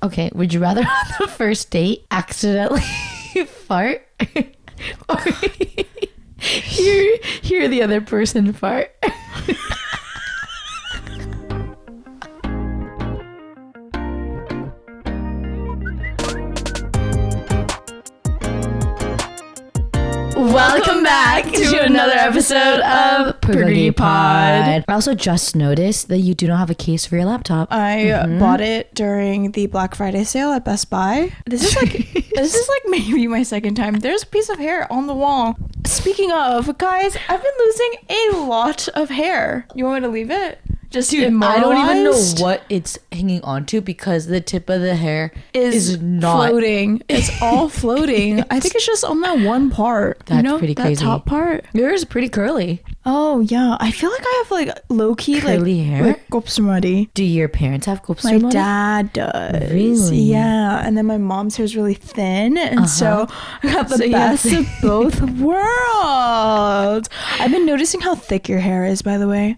Okay, would you rather on the first date accidentally fart or hear the other person fart? Welcome back to another episode of BULGOGI Pod. I also just noticed that you do not have a case for your laptop. I bought it during the Black Friday sale at Best Buy. This is like maybe my second time. There's a piece of hair on the wall. Speaking of, guys, I've been losing a lot of hair. You want me to leave it? Just Dude, I don't even know what it's hanging onto because the tip of the hair is not floating. It's all floating. I think it's just on that one part. That's pretty crazy. That top part. Yours is pretty curly. Oh yeah, I feel like I have like low key curly hair. Like kopsumari. Do your parents have kopsumari? My dad does. Really? Yeah, and then my mom's hair is really thin, and so I got the best of both worlds. I've been noticing how thick your hair is, by the way.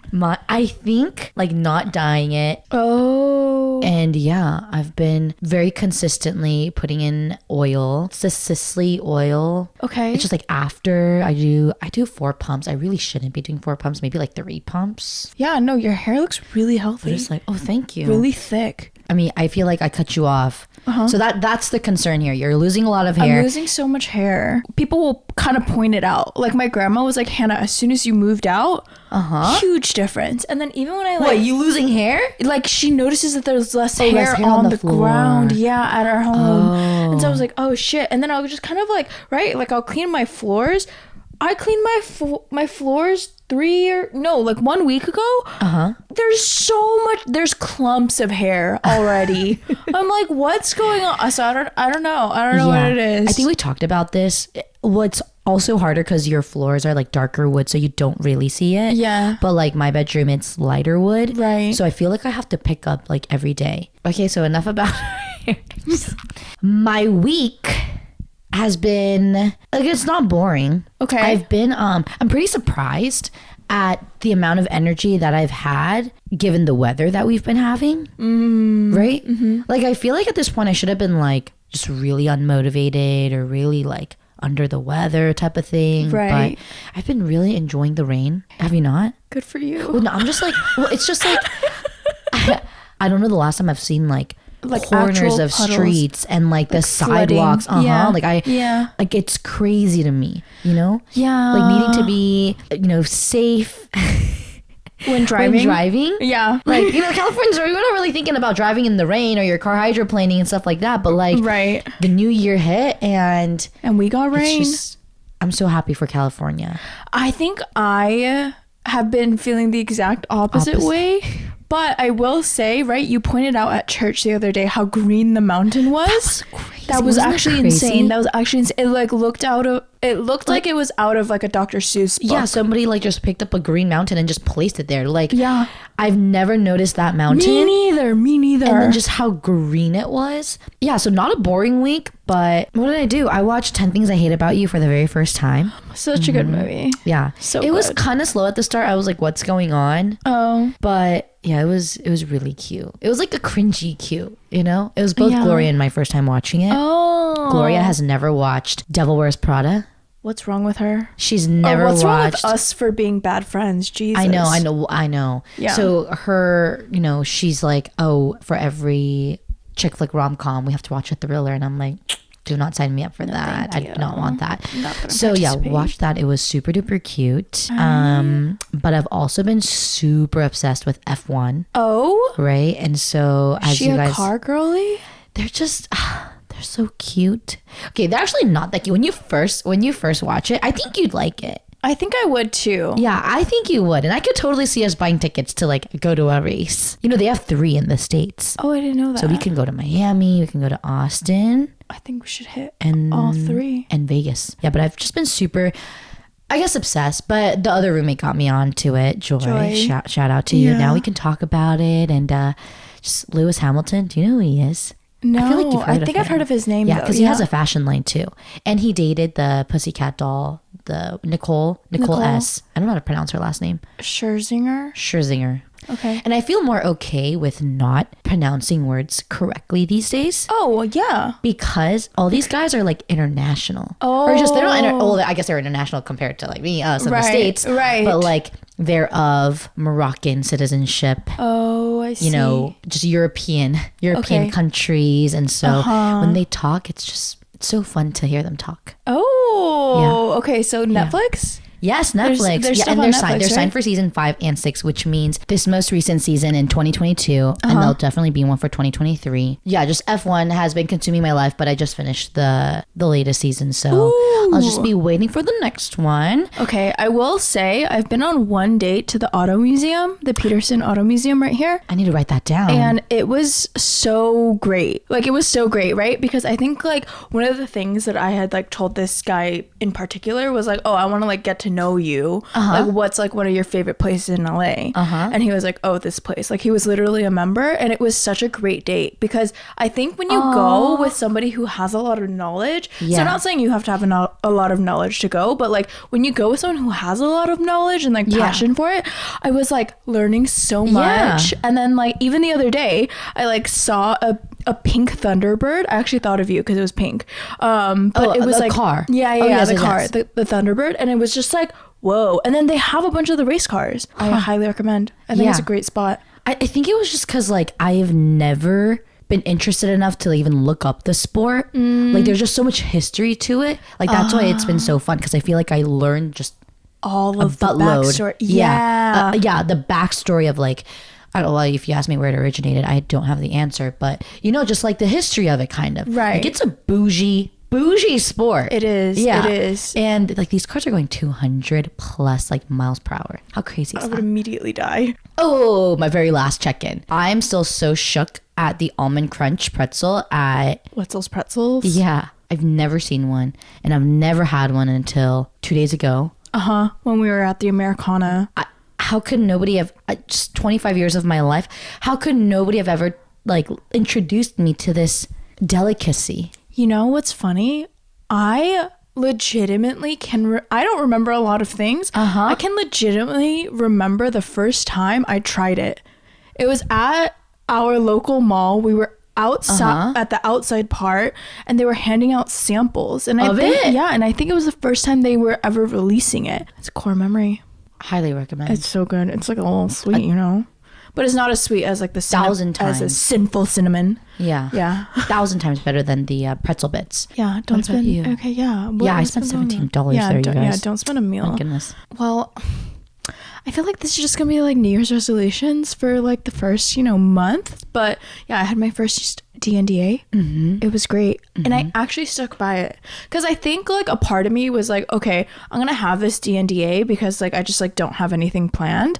I think like not dyeing it. Oh. And yeah, I've been very consistently putting in oil. It's the Sisley oil. Okay. It's just like after I do 4 pumps. I really shouldn't be doing 4 pumps, maybe like 3 pumps. Yeah, no, your hair looks really healthy. But it's like, oh, thank you. Really thick. I mean, I feel like I cut you off. So that's the concern here. You're losing a lot of hair. I'm losing so much hair. People will kind of point it out. Like my grandma was like, Hannah, as soon as you moved out, huge difference. And then even when I What, you losing hair? Like she notices that there's less hair on the ground. Yeah, at our home. And so I was like, oh shit. And then I was just kind of like, right, like I'll clean my floors. I cleaned my floors 1 week ago. There's clumps of hair already. I'm like, what's going on? So I don't know what it is. I think we talked about this. What's also harder because your floors are like darker wood, so you don't really see it. Yeah. But like my bedroom, it's lighter wood. Right. So I feel like I have to pick up like every day. Okay, so enough about my week has been like, it's not boring. Okay. I've been I'm pretty surprised at the amount of energy that I've had given the weather that we've been having. Right? Like I feel like at this point I should have been like just really unmotivated or really like under the weather type of thing. Right. But I've been really enjoying the rain. Have you not? Good for you. Well, no, I'm just like, well, it's just like I don't know the last time I've seen like corners of puddles, streets and like the flooding. sidewalks. Yeah. Like it's crazy to me, you know? Yeah. Like needing to be, safe when driving. Yeah. Like, Californians, we're not really thinking about driving in the rain or your car hydroplaning and stuff like that. But like the new year hit and we got rain. I'm so happy for California. I think I have been feeling the exact opposite way. But I will say, right, you pointed out at church the other day how green the mountain was. That was actually insane. That was actually insane. It like looked like it was out of like a Dr. Seuss book. Yeah, somebody like just picked up a green mountain and just placed it there. Like, yeah, I've never noticed that mountain. Me neither. And then just how green it was. Yeah, so not a boring week, but what did I do? I watched 10 Things I Hate About You for the very first time. Such a good movie. Yeah. So it was kind of slow at the start. I was like, what's going on? Oh. But yeah, it was really cute. It was like a cringy cute, It was both Gloria and my first time watching it. Oh. Gloria has never watched Devil Wears Prada. What's wrong with her? She's never watched. What's wrong with us for being bad friends? Jesus. I know. Yeah. So her, she's like, oh, for every chick flick rom-com, we have to watch a thriller. And I'm like, do not sign me up for that. I do not want that. So yeah, watch that. It was super duper cute. But I've also been super obsessed with F1. Oh. Right? And so as you guys, a car girly? They're just they're so cute. Okay, they're actually not that cute. When you first watch it, I think you'd like it. I think I would too. Yeah, I think you would. And I could totally see us buying tickets to like go to a race. They have 3 in the States. Oh, I didn't know that. So we can go to Miami, we can go to Austin. I think we should hit all 3. And Vegas. Yeah, but I've just been super, I guess, obsessed. But the other roommate got me onto it. Joy. Shout out to you. Now we can talk about it. And just Lewis Hamilton. Do you know who he is? No, I think I've heard of his name. Yeah, because he has a fashion line too. And he dated the Pussycat doll, the Nicole S. I don't know how to pronounce her last name. Scherzinger. Okay. And I feel more okay with not pronouncing words correctly these days. Oh, well, yeah. Because all these guys are like international. Oh. Or just, they're not, I guess they're international compared to like me, us in the States. Right. But like they're of Moroccan citizenship. Oh, I see. You know, just European countries. And so when they talk, it's so fun to hear them talk. Oh, okay. So Netflix? Yes, Netflix. And they're signed for season 5 and 6, which means this most recent season in 2022, and there'll definitely be one for 2023. Yeah, just F1 has been consuming my life, but I just finished the latest season, so I'll just be waiting for the next one. Okay, I will say I've been on one date to the Auto Museum, the Peterson Auto Museum right here. I need to write that down. And it was so great. Like, it was so great, right? Because I think like one of the things that I had like told this guy in particular was like, oh, I want to like get to know you. Like, what's like one of your favorite places in LA? And he was like, oh, this place. Like, he was literally a member, and it was such a great date because I think when you go with somebody who has a lot of knowledge, so I'm not saying you have to have a lot of knowledge to go, but like when you go with someone who has a lot of knowledge and like passion for it, I was like learning so much. And then like even the other day, I like saw a pink Thunderbird. I actually thought of you because it was pink. But it was like car. The car, the Thunderbird, and it was just like, whoa. And then they have a bunch of the race cars. I highly recommend. I think it's a great spot. I think it was just because like I have never been interested enough to even look up the sport. Like there's just so much history to it. Like that's why it's been so fun, because I feel like I learned just all of the backstory. The backstory of like, I don't know, if you ask me where it originated, I don't have the answer, but you know, just like the history of it kind of. Right. Like it's a bougie sport. It is. Yeah. It is. And like these cars are going 200 plus like miles per hour. How crazy is that? I would immediately die. Oh, my very last check-in. I'm still so shook at the almond crunch pretzel at Wetzel's Pretzels. Yeah. I've never seen one, and I've never had one until 2 days ago. When we were at the Americana. How could nobody have, just 25 years of my life, how could nobody have ever like introduced me to this delicacy? You know what's funny? I legitimately I don't remember a lot of things. I can legitimately remember the first time I tried it. It was at our local mall. We were outside at the outside part, and they were handing out samples. And I think it was the first time they were ever releasing it. It's a core memory. Highly recommend. It's so good. It's like a little sweet, you know, but it's not as sweet as like the 1,000 times as a sinful cinnamon. Yeah 1,000 times better than the pretzel bits. Don't spend you? Okay, I spent $17 there, you guys. Don't spend a meal. My goodness. Well, I feel like this is just gonna be like New Year's resolutions for like the first month. But I had my first DNDA. It was great, and I actually stuck by it because I think like a part of me was like, okay, I'm gonna have this DNDA because like I just like don't have anything planned.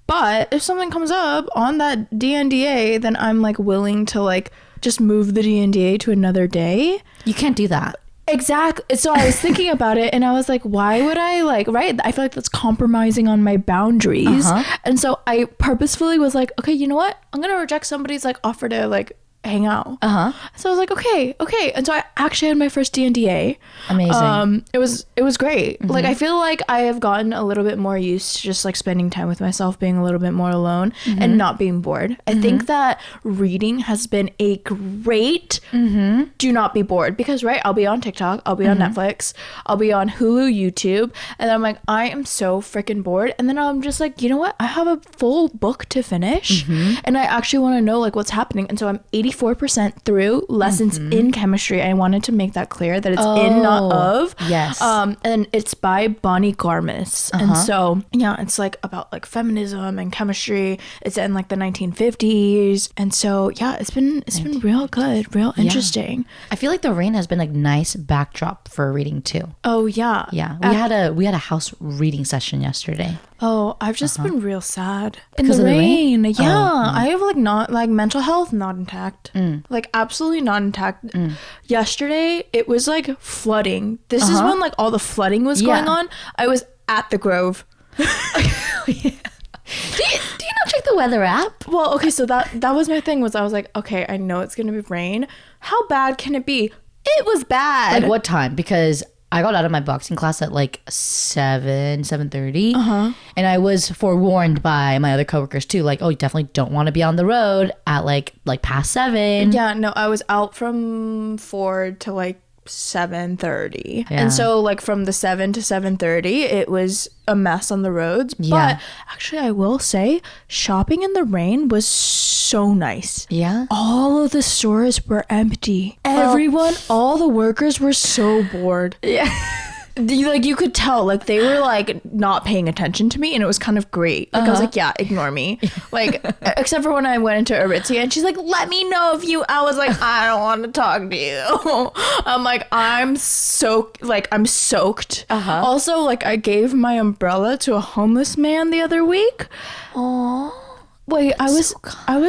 But if something comes up on that DNDA, then I'm like willing to like just move the DNDA to another day. You can't do that. Exactly. So I was thinking about it, and I was like, why would I like, right? I feel like that's compromising on my boundaries. And so I purposefully was like, okay, you know what? I'm going to reject somebody's like offer to like hang out. So I was like, okay. And so I actually had my first DNDA. Amazing. It was great. Like, I feel like I have gotten a little bit more used to just like spending time with myself, being a little bit more alone and not being bored. I think that reading has been a great do not be bored, because I'll be on TikTok, I'll be on Netflix, I'll be on Hulu, YouTube, and I'm like, I am so freaking bored. And then I'm just like, you know what? I have a full book to finish and I actually want to know like what's happening. And so I'm 84% through lessons in chemistry. I wanted to make that clear that it's in, not of. Yes. And it's by Bonnie Garmis. And so, it's like about like feminism and chemistry. It's in like the 1950s. And so, it's been real good, real interesting. I feel like the rain has been like nice backdrop for reading too. Oh, yeah. Yeah. We had a house reading session yesterday. Oh, I've just been real sad because in the rain. I have like not like mental health not intact, like absolutely not intact. Yesterday it was like flooding. This is when like all the flooding was going on. I was at the Grove. Do you not check the weather app? Well, okay, so that was my thing. Was I was like, okay, I know it's gonna be rain. How bad can it be? It was bad. Like what time? Because I got out of my boxing class at like 7:30. And I was forewarned by my other coworkers too, like, oh, you definitely don't want to be on the road at like past 7. Yeah, no, I was out from 4 to like 7:30. And so like from the 7 to 7:30 it was a mess on the roads. But actually I will say shopping in the rain was so nice. All of the stores were empty. Everyone, all the workers were so bored. Like you could tell, like they were like not paying attention to me, and it was kind of great. Like I was like, yeah, ignore me. Like except for when I went into Aritzia and she's like, let me know if you. I was like, I don't want to talk to you. I'm like, I'm soaked. Also, like I gave my umbrella to a homeless man the other week. Aww. Wait, I was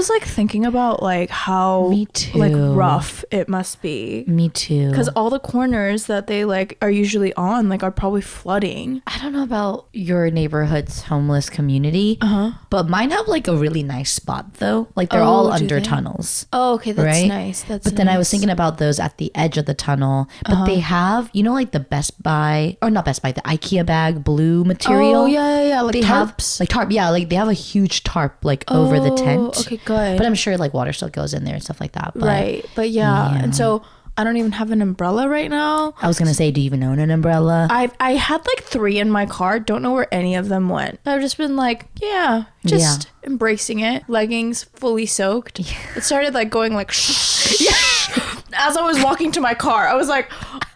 like thinking about like how like rough it must be. Me too. Because all the corners that they like are usually on like are probably flooding. I don't know about your neighborhood's homeless community, but mine have like a really nice spot though. Like they're all under tunnels. Oh, okay, that's right? nice. But then I was thinking about those at the edge of the tunnel. But they have, you know, like the Best Buy, or not Best Buy, the IKEA bag blue material. Oh yeah. Like they tarps. Like they have a huge tarp like over the tent. Okay, good. But I'm sure like water still goes in there and stuff like that. But, right. But yeah. And so I don't even have an umbrella right now. I was gonna say, do you even own an umbrella? I had like 3 in my car. Don't know where any of them went. I've just been like, embracing it. Leggings fully soaked. It started like going like as I was walking to my car. I was like,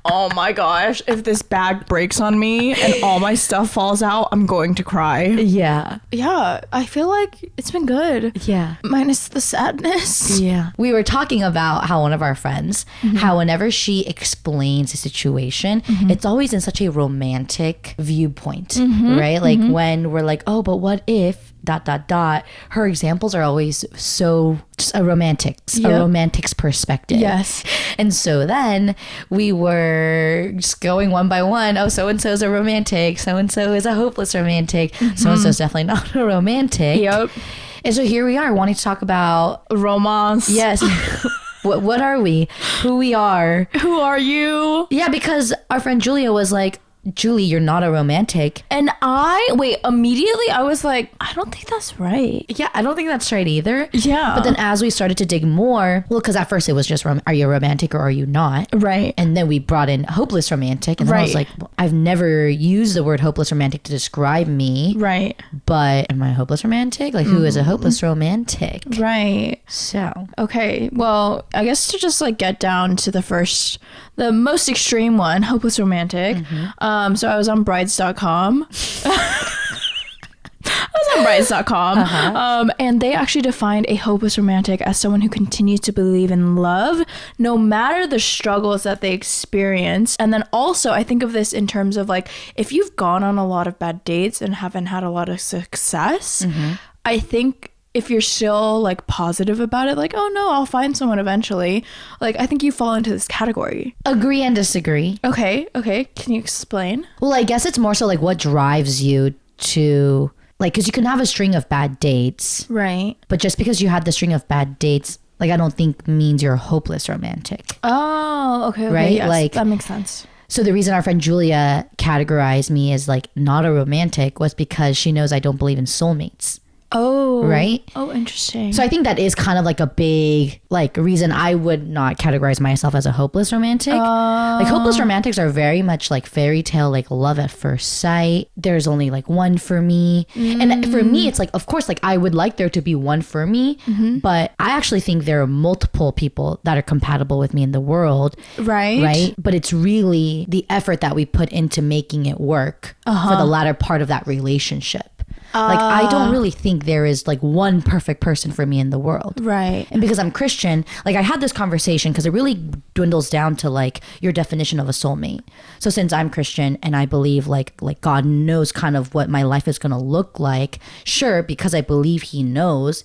oh my gosh, if this bag breaks on me and all my stuff falls out, I'm going to cry. Yeah, I feel like it's been good. Minus the sadness. We were talking about how one of our friends, how whenever she explains a situation, it's always in such a romantic viewpoint, right? Like when we're like, oh, but what if ... her examples are always so just a romantic's perspective. And so then we were just going one by one. Oh, so and so is a romantic, so and so is a hopeless romantic, so and so is definitely not a romantic. And so here we are wanting to talk about romance. What are we? Who we are? Who are you? Yeah, because our friend Julia was like, Julie, you're not a romantic. And immediately I was like, I don't think that's right. Yeah, I don't think that's right either. But then as we started to dig more, well, because at first it was just, are you a romantic or are you not? Right. And then we brought in hopeless romantic. And then I was like, well, I've never used the word hopeless romantic to describe me. Right. But am I a hopeless romantic? Like, who is a hopeless romantic? Right. So. Okay. Well, I guess to just like get down to the most extreme one, hopeless romantic. So I was on brides.com. And they actually defined a hopeless romantic as someone who continues to believe in love no matter the struggles that they experience. And then also I think of this in terms of like, if you've gone on a lot of bad dates and haven't had a lot of success, I think if you're still like positive about it, like, oh no, I'll find someone eventually, like I think you fall into this category. Agree and disagree. Okay. Can you explain? Well, I guess it's more so like what drives you to, like, because you can have a string of bad dates. Right. But just because you had the string of bad dates, like, I don't think means you're a hopeless romantic. Oh, okay. Right? Yes, like, that makes sense. So the reason our friend Julia categorized me as like not a romantic was because she knows I don't believe in soulmates. Oh. Right? Oh, interesting. So I think that is kind of like a big like reason I would not categorize myself as a hopeless romantic. Like hopeless romantics are very much like fairy tale, like love at first sight. There's only like one for me. And for me, it's like, of course, like I would like there to be one for me, but I actually think there are multiple people that are compatible with me in the world. Right? But it's really the effort that we put into making it work for the latter part of that relationship. Like, I don't really think there is like one perfect person for me in the world. Right. And because I'm Christian, like I had this conversation because it really dwindles down to like your definition of a soulmate. So since I'm Christian and I believe like God knows kind of what my life is going to look like, sure, because I believe he knows,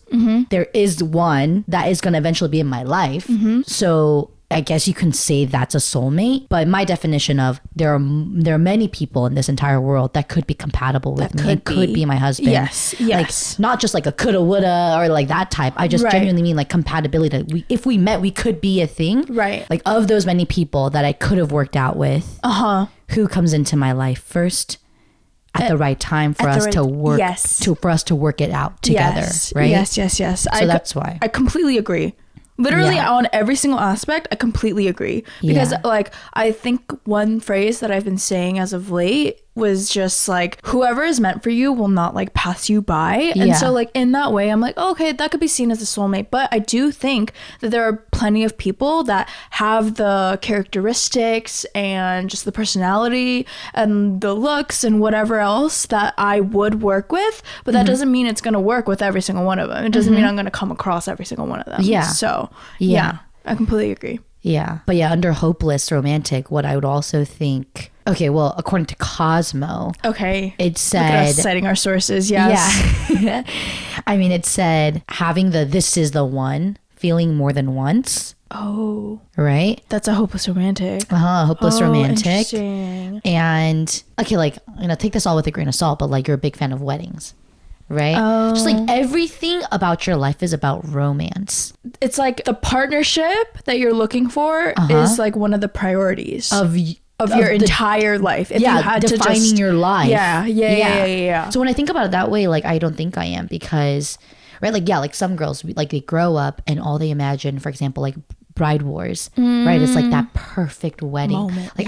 there is one that is going to eventually be in my life. So I guess you can say that's a soulmate, but my definition of there are many people in this entire world that could be compatible with me and could be my husband. Yes. Like not just like a coulda, woulda, or like that type. I just genuinely mean like compatibility. That if we met, we could be a thing. Right. Like of those many people that I could have worked out with. who comes into my life first at the right time for us to work for us to work it out together, right? Yes. So that's why I completely agree. Literally on every single aspect, I completely agree. Because like, I think one phrase that I've been saying as of late was just like, whoever is meant for you will not like pass you by. And so like in that way, I'm like, okay, that could be seen as a soulmate. But I do think that there are plenty of people that have the characteristics and just the personality and the looks and whatever else that I would work with. But that doesn't mean it's going to work with every single one of them. It doesn't mean I'm going to come across every single one of them. Yeah. So yeah, I completely agree. Yeah. But yeah, under hopeless romantic, what I would also think, okay, well, according to Cosmo, it said, look at us citing our sources. Yes. Yeah. I mean, it said having this is the one, feeling more than once. Oh. Right? That's a hopeless romantic. Hopeless romantic. Interesting. And okay, like, take this all with a grain of salt, but like, you're a big fan of weddings. Right? Just like everything about your life is about romance. It's like the partnership that you're looking for is like one of the priorities of your entire life. If you had defining your life. Yeah. So when I think about it that way, like, I don't think I am, because, right? Like, like some girls, like, they grow up and all they imagine, for example, like Bride Wars, right? It's like that perfect wedding. Moment, like,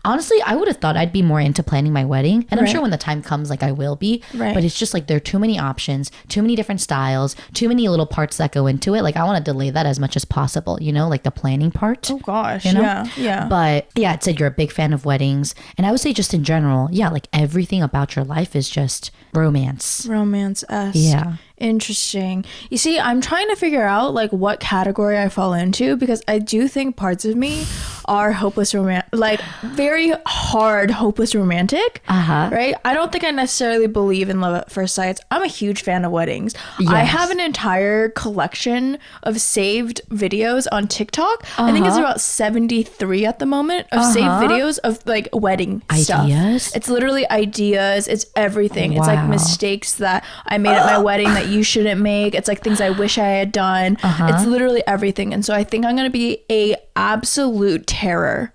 honestly, I would have thought I'd be more into planning my wedding. And I'm sure when the time comes, like, I will be. Right. But it's just like, there are too many options, too many different styles, too many little parts that go into it. Like, I want to delay that as much as possible, like the planning part. Oh, gosh. Yeah. But yeah, it said you're a big fan of weddings. And I would say just in general, like everything about your life is just romance. Romance-esque. Yeah. Interesting. You see, I'm trying to figure out like what category I fall into, because I do think parts of me are hopeless romantic, like very hard hopeless romantic. Right? I don't think I necessarily believe in love at first sight. I'm a huge fan of weddings. Yes. I have an entire collection of saved videos on TikTok. I think it's about 73 at the moment of saved videos of like wedding ideas. Stuff. It's literally ideas. It's everything. Wow. It's like mistakes that I made at my wedding that you shouldn't make. It's like things I wish I had done. It's literally everything. And so I think I'm going to be a absolute terror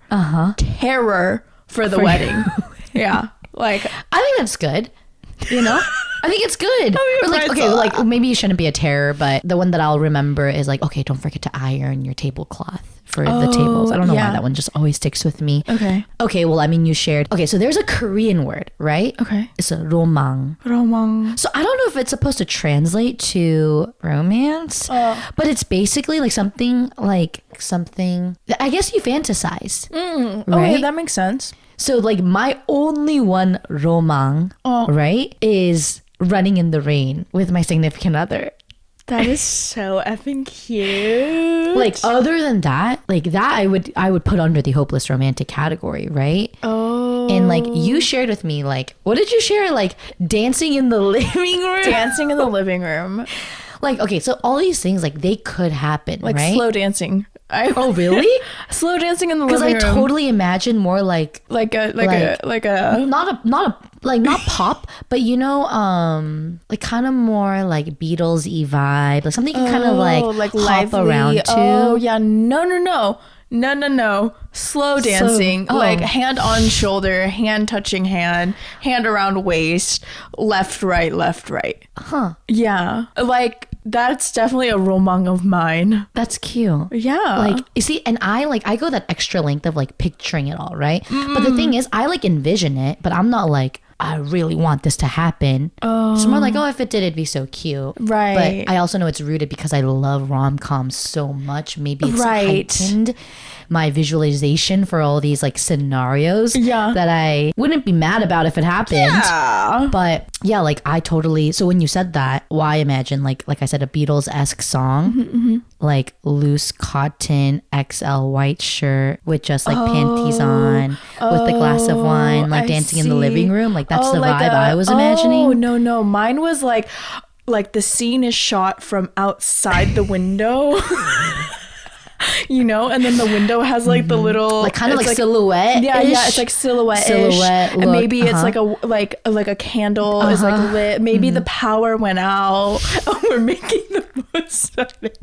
for the wedding. Yeah. Like, I think that's good. I think it's good. Or like, okay, like maybe you shouldn't be a terror, but the one that I'll remember is like, okay, don't forget to iron your tablecloth for the tables. I don't know why that one just always sticks with me. Okay, well, I mean, you shared. Okay, so there's a Korean word, right? Okay. It's a romang. So I don't know if it's supposed to translate to romance, but it's basically like something I guess you fantasize. Right? Okay, that makes sense. So like my only one romang, right, is running in the rain with my significant other. That is so effing cute. Like, other than that, like that I would put under the hopeless romantic category, right? And like, you shared with me, like, what did you share? Like, dancing in the living room? Dancing in the living room. Like, okay, so all these things, like, they could happen, like, right? slow dancing. Oh, really? Slow dancing in the living room. Because I totally imagine more like not pop, but like kind of more like Beatles-y vibe, like something you can kind of like hop lively around to. Oh yeah, no. Slow dancing, like hand on shoulder, hand touching hand around waist, left, right. Yeah, like that's definitely a romang of mine. That's cute. Yeah. Like, you see, and I go that extra length of like picturing it all, right? But the thing is, I like envision it, but I'm not like, I really want this to happen. It's more like, if it did, it'd be so cute. Right. But I also know it's rooted because I love rom-coms so much. Maybe it's heightened my visualization for all these like scenarios that I wouldn't be mad about if it happened. Yeah. But yeah, like I totally, so when you said that, I imagine like I said, a Beatles-esque song, like loose cotton XL white shirt with just like panties on with a glass of wine, like dancing in the living room. Like that's the vibe I was imagining. Oh, no. Mine was like the scene is shot from outside the window. And then the window has like the little like kind of like silhouette. Yeah, it's like silhouette look, and maybe it's like a candle is like lit. Maybe the power went out. We're making the most of it.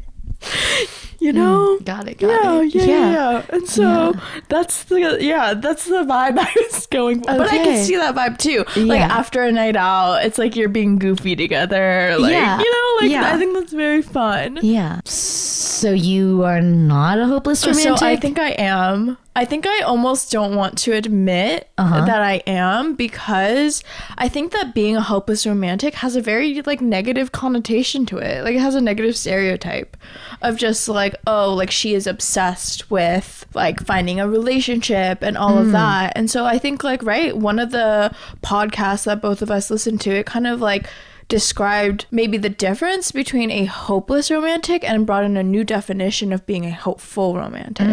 you know? Got it. Yeah. And so that's the vibe I was going for. But I can see that vibe too. Like after a night out, it's like you're being goofy together. Like, I think that's very fun. Yeah. So you are not a hopeless romantic? So I think I am. I think I almost don't want to admit that I am, because I think that being a hopeless romantic has a very like negative connotation to it. Like it has a negative stereotype of just like, oh, like she is obsessed with like finding a relationship and all of that. And so I think like, right, one of the podcasts that both of us listened to, it kind of like described maybe the difference between a hopeless romantic and brought in a new definition of being a hopeful romantic.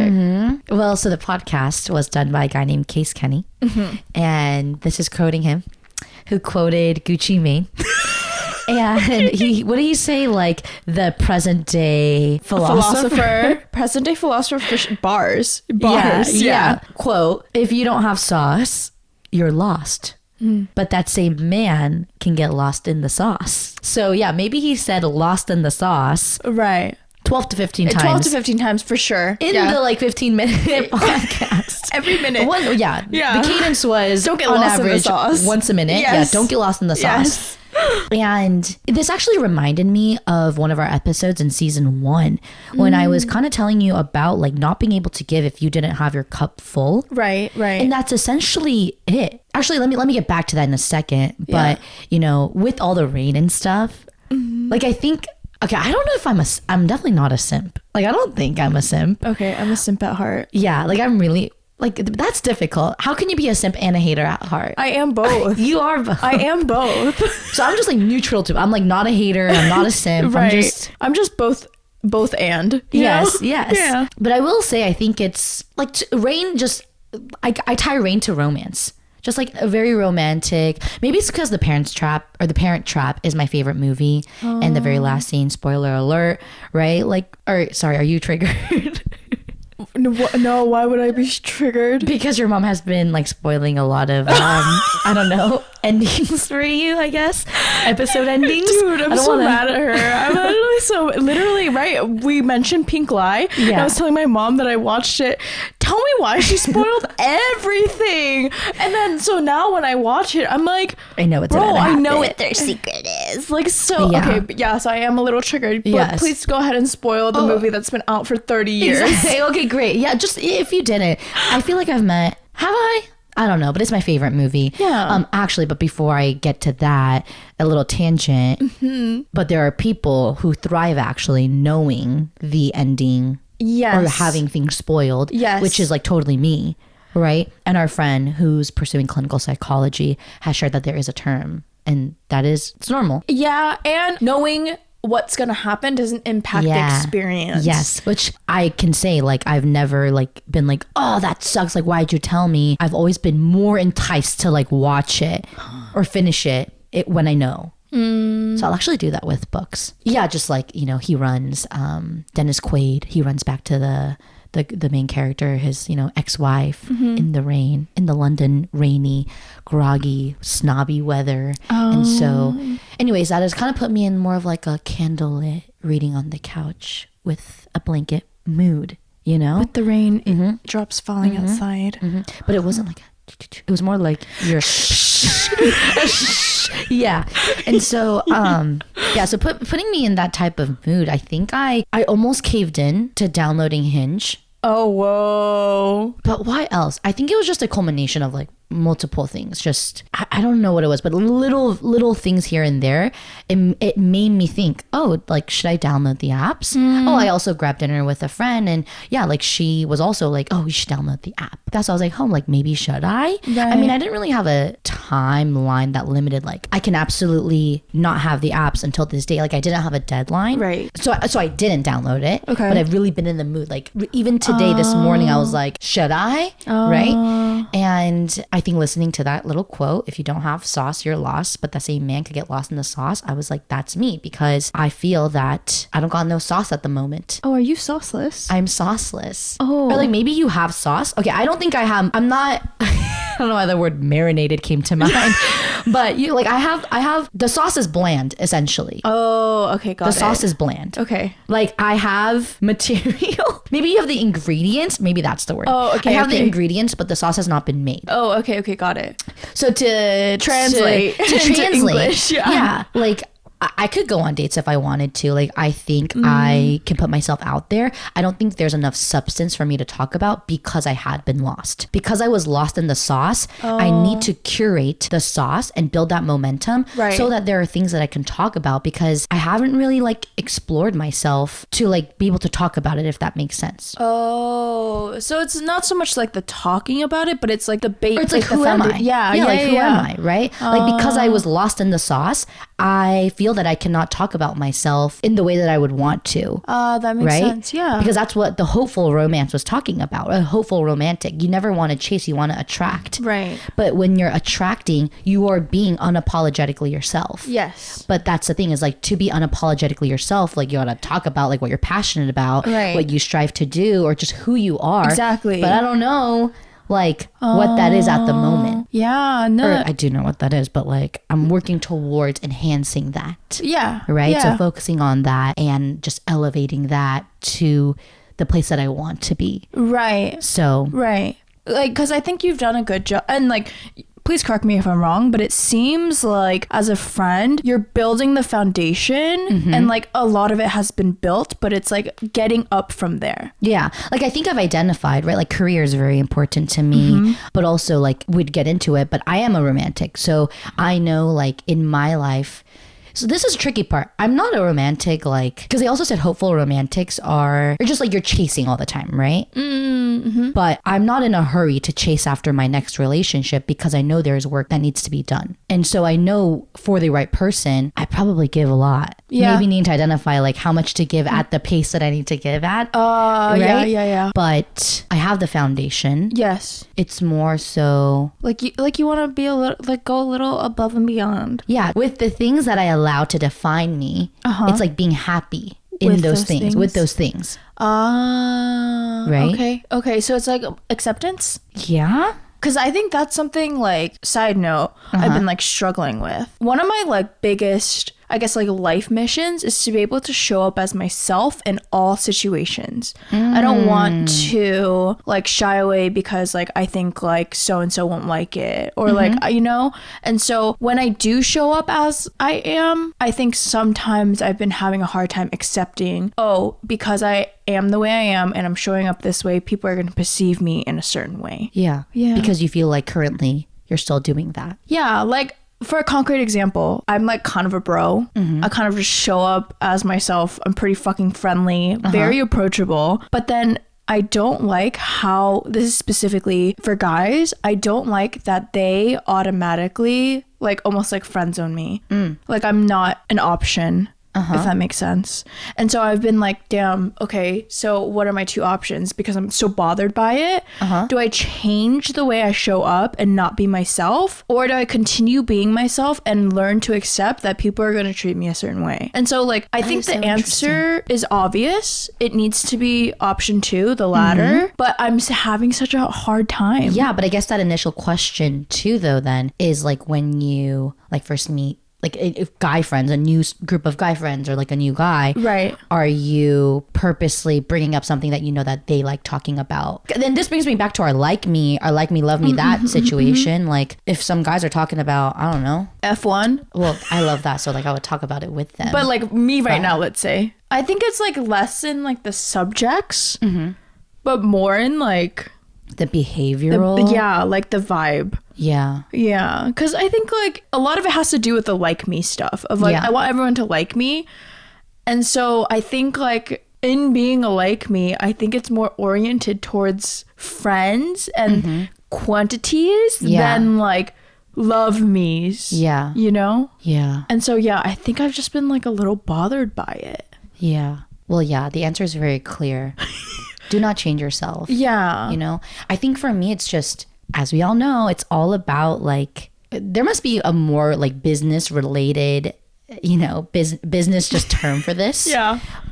Well, so the podcast was done by a guy named Case Kenny, and this is quoting him, who quoted Gucci Mane. And what did he say? Like the present day philosopher. Present day philosopher bars. Yeah. Quote, if you don't have sauce, you're lost. But that same man can get lost in the sauce. So yeah, maybe he said lost in the sauce. Right. 12 to 15 times. 12 to 15 times for sure. In the like 15-minute podcast. Every minute. Yeah. The cadence was don't get on lost average in the sauce. Once a minute. Yes. Yeah, don't get lost in the sauce. And this actually reminded me of one of our episodes in season 1 when I was kind of telling you about like not being able to give if you didn't have your cup full. Right. And that's essentially it. Actually, let me get back to that in a second. But, you know, with all the rain and stuff, like I think, okay, I don't know if I'm definitely not a simp. Like, I don't think I'm a simp. Okay, I'm a simp at heart. Yeah, like I'm really... Like, that's difficult. How can you be a simp and a hater at heart? I am both. You are both. I am both. So I'm just like neutral too. I'm like not a hater. I'm not a simp. Right. I'm just both and. Yes. Yeah. But I will say, I think it's like rain just... I tie rain to romance. Just like a very romantic. Maybe it's because The Parent Trap is my favorite movie. And the very last scene, spoiler alert, right? Like, sorry, are you triggered? No, why would I be triggered? Because your mom has been like spoiling a lot of I don't know, endings for you, I guess. Episode endings. Dude, I'm so mad at her. I'm literally right. We mentioned Pink Lie. Yeah. And I was telling my mom that I watched it. Tell me why she spoiled everything. And then so now when I watch it, I'm like, I know it's I know what their secret is. Like so so I am a little triggered. But please go ahead and spoil the movie that's been out for 30 years. Exactly. Okay, great. Yeah, just if you didn't, I feel like have I? I don't know, but it's my favorite movie. Yeah. Actually, but before I get to that, a little tangent. But there are people who thrive actually knowing the ending. Yes. Or having things spoiled. Yes. Which is like totally me. Right. And our friend who's pursuing clinical psychology has shared that there is a term, and it's normal. Yeah. And knowing what's gonna happen doesn't impact the experience. Yes, which I can say, like, I've never like been like, oh, that sucks, like, why'd you tell me? I've always been more enticed to like watch it or finish it when I know. So I'll actually do that with books. Yeah, just like, you know, he runs Dennis Quaid, he runs back to the main character, his, you know, ex-wife in the rain, in the London rainy, groggy, snobby weather. And so anyways, that has kind of put me in more of like a candlelit reading on the couch with a blanket mood, you know, with the rain drops falling outside. But it wasn't like it was more like you're yeah. And so so putting me in that type of mood, I think I almost caved in to downloading Hinge. Oh, whoa. But why else? I think it was just a culmination of like multiple things. Just I don't know what it was, but little things here and there. It made me think, oh, like, should I download the apps? Oh, I also grabbed dinner with a friend, and yeah, like she was also like, oh, you should download the app. That's why I was like, oh, like maybe should I? Right. I mean, I didn't really have a timeline that limited, like I can absolutely not have the apps until this day. Like I didn't have a deadline. Right. So I didn't download it. Okay. But I've really been in the mood. Like even today, this morning, I was like, should I? Right. And I think listening to that little quote, if you don't have sauce, you're lost, but that same man could get lost in the sauce. I was like, that's me, because I feel that I don't got no sauce at the moment. Oh, are you sauceless? I'm sauceless. Oh. Or like maybe you have sauce. Okay, I don't think I have. I'm not, I don't know why the word marinated came to mind. But you like, I have the sauce is bland essentially. Oh, okay, got it. The sauce is bland. Okay. Like I have material. Maybe you have the ingredients. Maybe that's the word. Oh, okay. I have the ingredients, but the sauce has not been made. Oh, okay, got it. So to translate to translate, English, yeah. Like I could go on dates if I wanted to. Like, I think I can put myself out there. I don't think there's enough substance for me to talk about because I had been lost. Because I was lost in the sauce, I need to curate the sauce and build that momentum so that there are things that I can talk about, because I haven't really like explored myself to like be able to talk about it, if that makes sense. Oh, so it's not so much like the talking about it, but it's like the bait. Or it's like, who am I? Yeah, who am I, right? Like, because I was lost in the sauce, I feel that I cannot talk about myself in the way that I would want to. That makes sense. Yeah. Because that's what the hopeful romance was talking about. A hopeful romantic. You never want to chase, you want to attract. Right. But when you're attracting, you are being unapologetically yourself. Yes. But that's the thing, is like, to be unapologetically yourself, like you want to talk about like what you're passionate about, what you strive to do, or just who you are. Exactly. But I don't know like what that is at the moment. Yeah, no. Or I do know what that is, but like I'm working towards enhancing that. Yeah. Right? Yeah. So focusing on that and just elevating that to the place that I want to be. Right. So. Right. Like, because I think you've done a good job. And like, please correct me if I'm wrong, but it seems like as a friend, you're building the foundation and like a lot of it has been built, but it's like getting up from there. Yeah. Like, I think I've identified, right? Like, career is very important to me, but also like we'd get into it, but I am a romantic. So I know like in my life, so this is a tricky part. I'm not a romantic, like, because they also said hopeful romantics are just like you're chasing all the time, right? But I'm not in a hurry to chase after my next relationship, because I know there's work that needs to be done. And so I know for the right person, I probably give a lot. Yeah. Maybe need to identify like how much to give at the pace that I need to give at. Right? Yeah. But I have the foundation. Yes. It's more so like you want to be a little, like, go a little above and beyond. Yeah, with the things that I allow to define me, it's like being happy in with those things, with those things. Right? Okay, so it's like acceptance? Yeah. Because I think that's something, like, side note, I've been like struggling with. One of my like biggest, I guess, like life missions is to be able to show up as myself in all situations. I don't want to like shy away because like I think like so and so won't like it, or like, you know. And so when I do show up as I am, I think sometimes I've been having a hard time accepting, because I am the way I am and I'm showing up this way, people are going to perceive me in a certain way. Yeah. Because you feel like currently you're still doing that. Yeah. Like, for a concrete example, I'm like kind of a bro. I kind of just show up as myself. I'm pretty fucking friendly, very approachable. But then I don't like how, this is specifically for guys, I don't like that they automatically like almost like friend zone me. Like, I'm not an option. If that makes sense. And so I've been like, damn, okay, so what are my two options? Because I'm so bothered by it. Do I change the way I show up and not be myself? Or do I continue being myself and learn to accept that people are going to treat me a certain way? And so like, I think the answer is obvious. It needs to be option 2, the latter. But I'm having such a hard time. Yeah, but I guess that initial question too, though, then is like when you like first meet like if guy friends, a new group of guy friends, or like a new guy, right? Are you purposely bringing up something that you know that they like talking about? Then this brings me back to our like me, love me, that situation. Like if some guys are talking about, I don't know, F1. Well, I love that, so like I would talk about it with them. But like me right now, let's say, I think it's like less in like the subjects, but more in like the behavioral, like the vibe. Yeah, because I think like a lot of it has to do with the like me stuff of like I want everyone to like me, and so I think like in being a like me, I think it's more oriented towards friends and quantities than like love me's. You know. And so I think I've just been like a little bothered by it. Well, the answer is very clear. Do not change yourself. You know, I think for me, it's just, as we all know, it's all about like, there must be a more like business related, you know, business just term for this.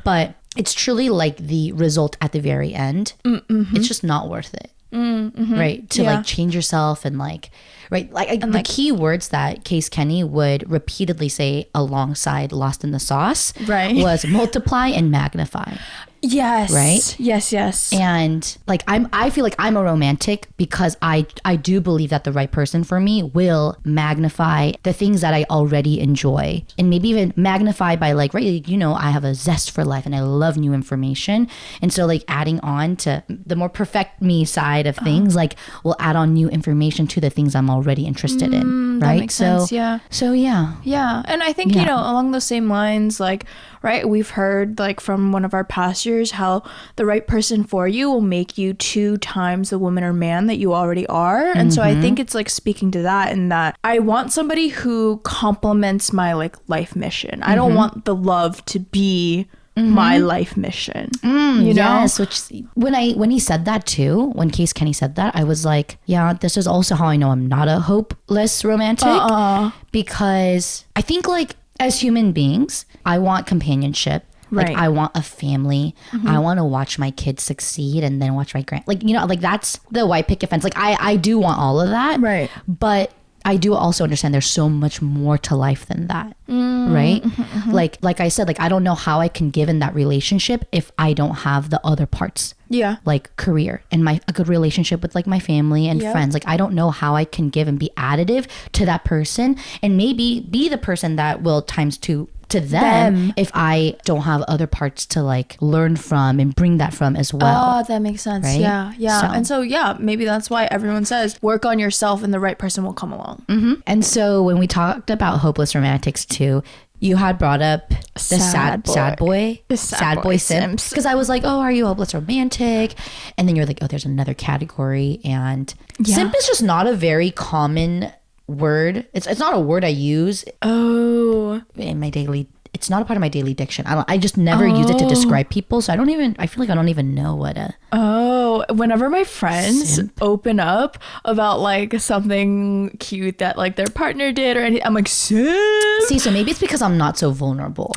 But it's truly like the result at the very end. It's just not worth it. right? To like change yourself and like, right? Like the key words that Case Kenny would repeatedly say alongside Lost in the Sauce was multiply and magnify. Yes. Right? Yes. And like I feel like I'm a romantic because I do believe that the right person for me will magnify the things that I already enjoy, and maybe even magnify by like, right, you know, I have a zest for life and I love new information. And so like adding on to the more perfect me side of things, like we'll add on new information to the things I'm already interested in. Right. That makes sense. Yeah. So yeah. Yeah. And I think, you know, along those same lines, like, right, we've heard like from one of our pastors how the right person for you will make you 2 times the woman or man that you already are. And so I think it's like speaking to that, in that I want somebody who complements my like life mission. I don't want the love to be my life mission. You know? Yes, which when he said that too, when Case Kenny said that, I was like, yeah, this is also how I know I'm not a hopeless romantic. Because I think like as human beings, I want companionship. Like I want a family. I want to watch my kids succeed and then watch my like, you know, like that's the white picket fence. Like I do want all of that. Right. But I do also understand there's so much more to life than that. Right. Like I said, like I don't know how I can give in that relationship if I don't have the other parts. Yeah. Like career and a good relationship with like my family and friends. Like I don't know how I can give and be additive to that person and maybe be the person that will times 2 to them if I don't have other parts to like learn from and bring that from as well. Oh, that makes sense. Right? Yeah. And so maybe that's why everyone says work on yourself and the right person will come along. And so when we talked about hopeless romantics too, you had brought up the sad boy simps. Because I was like, oh, are you a hopeless romantic? And then you're like, oh, there's another category. And simp is just not a very common word. It's not a word I use in my daily. It's not a part of my daily diction. I just never use it to describe people. So I feel like I don't even know what a whenever my friends simp open up about like something cute that like their partner did or anything, I'm like, simp. See, so maybe it's because I'm not so vulnerable.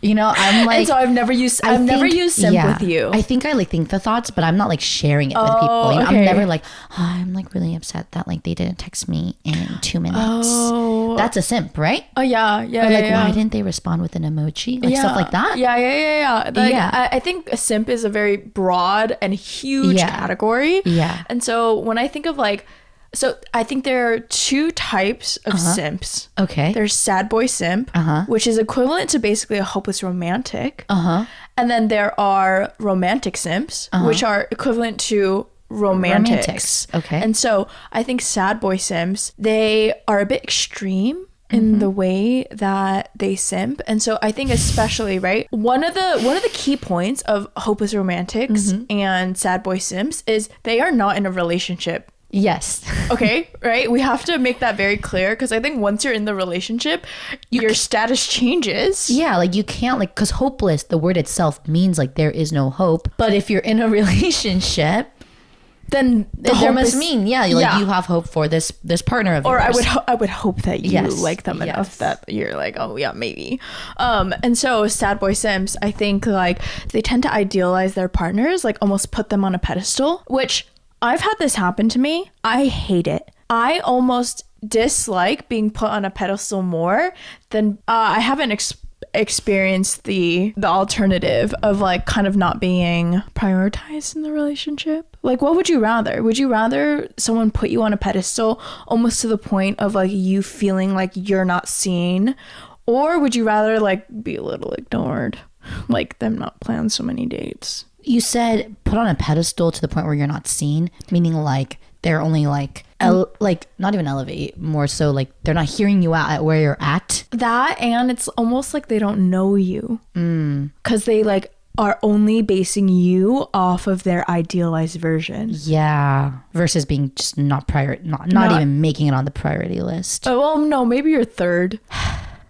You know, I'm like, and so I've never used simp with you. I think I like think the thoughts, but I'm not like sharing it with people. You know, I'm never like, oh, I'm like really upset that like they didn't text me in 2 minutes. That's a simp, right? Oh yeah. Or like, why didn't they respond with an emoji? Like stuff like that. Yeah. Like, I think a simp is a very broad and huge category. Yeah. And so when I think of like, so I think there are 2 types of simps. Okay. There's sad boy simp, which is equivalent to basically a hopeless romantic. And then there are romantic simps, which are equivalent to romantics. Okay. And so I think sad boy simps, they are a bit extreme in the way that they simp. And so I think especially, right, one of the key points of hopeless romantics and sad boy simps is they are not in a relationship. Yes. Okay, right? We have to make that very clear because I think once you're in the relationship, your status changes. Yeah, like you can't like, because hopeless, the word itself means like there is no hope. But if you're in a relationship, then there must mean you have hope for this partner of yours. Or I would hope that you like them enough that you're like, oh yeah, maybe. And so sad boy simps, I think like they tend to idealize their partners, like almost put them on a pedestal, which I've had this happen to me. I hate it. I almost dislike being put on a pedestal more than I haven't experienced the alternative of like kind of not being prioritized in the relationship. Like, what would you rather? Would you rather someone put you on a pedestal almost to the point of like you feeling like you're not seen? Or would you rather like be a little ignored? Like them not plan so many dates? You said put on a pedestal to the point where you're not seen, meaning like they're only like not even elevate, more so like they're not hearing you out at where you're at. That, and it's almost like they don't know you because they like are only basing you off of their idealized version. Yeah, versus being just not even making it on the priority list. Oh well, no, maybe you're third.